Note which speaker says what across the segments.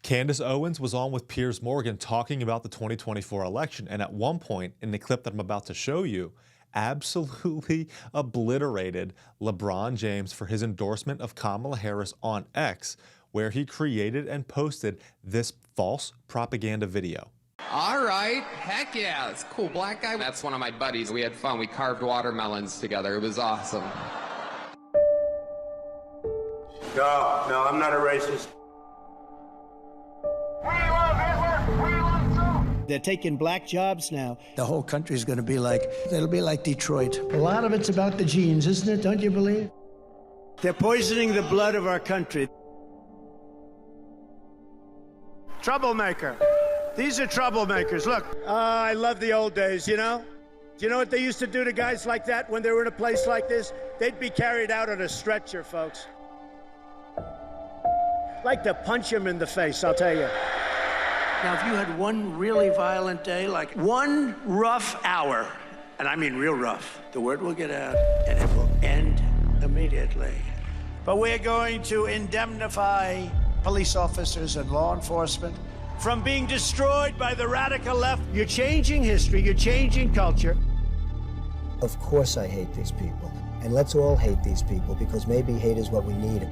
Speaker 1: Candace Owens was on with Piers Morgan talking about the 2024 election, and at one point in the clip that I'm about to show you, absolutely obliterated LeBron James for his endorsement of Kamala Harris on X, where he created and posted this false propaganda video.
Speaker 2: All right, heck yeah, it's cool. Black guy, that's one of my buddies. We had fun. We carved watermelons together. It was awesome.
Speaker 3: No, I'm not a racist.
Speaker 4: They're taking black jobs now.
Speaker 5: The whole country's going to be like, it'll be like Detroit.
Speaker 4: A lot of it's about the genes, isn't it? Don't you believe? They're poisoning the blood of our country. Troublemaker. These are troublemakers. Look, I love the old days, you know? Do you know what they used to do to guys like that when they were in a place like this? They'd be carried out on a stretcher, folks. Like to punch him in the face, I'll tell you.
Speaker 5: Now, if you had one really violent day, like one rough hour, and I mean real rough, the word will get out and it will end immediately.
Speaker 4: But we're going to indemnify police officers and law enforcement from being destroyed by the radical left. You're changing history, you're changing culture.
Speaker 6: Of course I hate these people. And let's all hate these people, because maybe hate is what we need.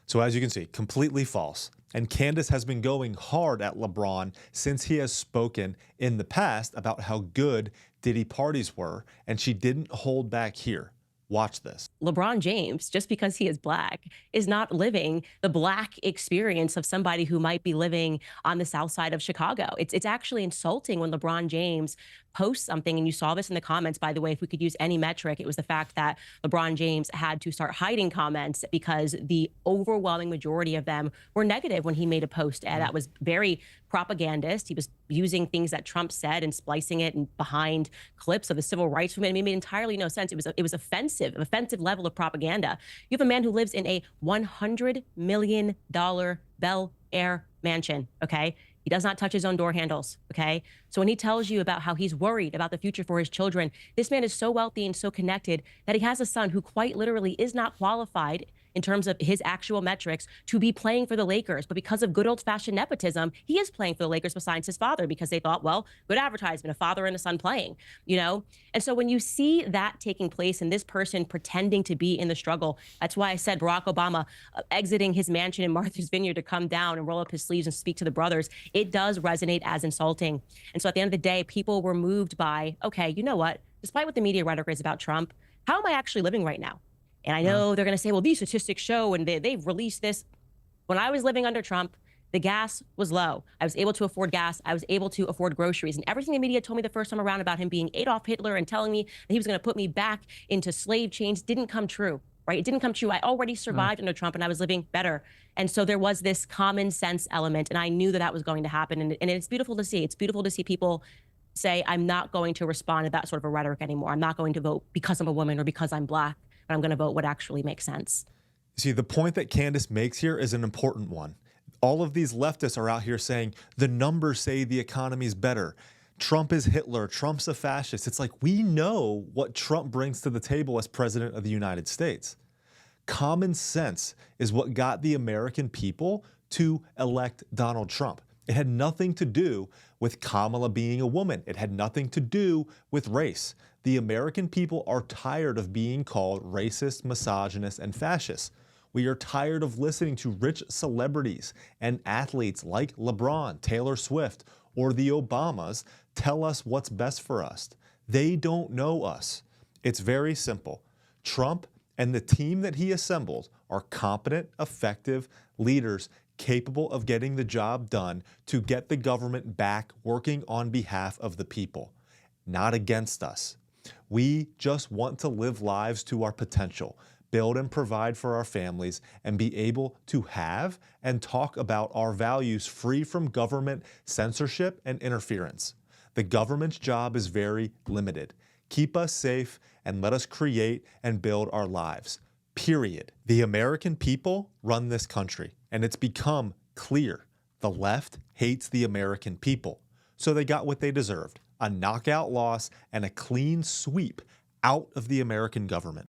Speaker 1: So as you can see, completely false. And Candace has been going hard at LeBron since he has spoken in the past about how good Diddy parties were, and she didn't hold back here. Watch this.
Speaker 7: LeBron James, just because he is black, is not living the black experience of somebody who might be living on the south side of Chicago. It's actually insulting when LeBron James posts something, and you saw this in the comments, by the way. If we could use any metric, it was the fact that LeBron James had to start hiding comments because the overwhelming majority of them were negative when he made a post that was very propagandist. He was using things that Trump said and splicing it and behind clips of the civil rights movement. It made entirely no sense. It was offensive, an offensive level of propaganda. You have a man who lives in a $100 million Bel Air mansion, okay? He does not touch his own door handles, okay? So when he tells you about how he's worried about the future for his children, this man is so wealthy and so connected that he has a son who quite literally is not qualified in terms of his actual metrics to be playing for the Lakers. But because of good old-fashioned nepotism, he is playing for the Lakers besides his father, because they thought, well, good advertisement, a father and a son playing, you know? And so when you see that taking place and this person pretending to be in the struggle, that's why I said Barack Obama exiting his mansion in Martha's Vineyard to come down and roll up his sleeves and speak to the brothers, it does resonate as insulting. And so at the end of the day, people were moved by, okay, you know what? Despite what the media rhetoric is about Trump, how am I actually living right now? And I know they're going to say, well, these statistics show, and they've released this. When I was living under Trump, the gas was low. I was able to afford gas. I was able to afford groceries. And everything the media told me the first time around about him being Adolf Hitler and telling me that he was going to put me back into slave chains didn't come true, right? It didn't come true. I already survived under Trump, and I was living better. And so there was this common sense element, and I knew that that was going to happen. And it's beautiful to see. It's beautiful to see people say, I'm not going to respond to that sort of a rhetoric anymore. I'm not going to vote because I'm a woman or because I'm black. But I'm going to vote what actually makes sense.
Speaker 1: See, the point that Candace makes here is an important one. All of these leftists are out here saying the numbers say the economy's better. Trump is Hitler. Trump's a fascist. It's like, we know what Trump brings to the table as president of the United States. Common sense is what got the American people to elect Donald Trump. It had nothing to do with Kamala being a woman. It had nothing to do with race. The American people are tired of being called racist, misogynist, and fascist. We are tired of listening to rich celebrities and athletes like LeBron, Taylor Swift, or the Obamas tell us what's best for us. They don't know us. It's very simple. Trump and the team that he assembled are competent, effective leaders capable of getting the job done to get the government back working on behalf of the people, not against us. We just want to live lives to our potential, build and provide for our families, and be able to have and talk about our values free from government censorship and interference. The government's job is very limited. Keep us safe and let us create and build our lives. Period. The American people run this country, and it's become clear the left hates the American people. So they got what they deserved, a knockout loss and a clean sweep out of the American government.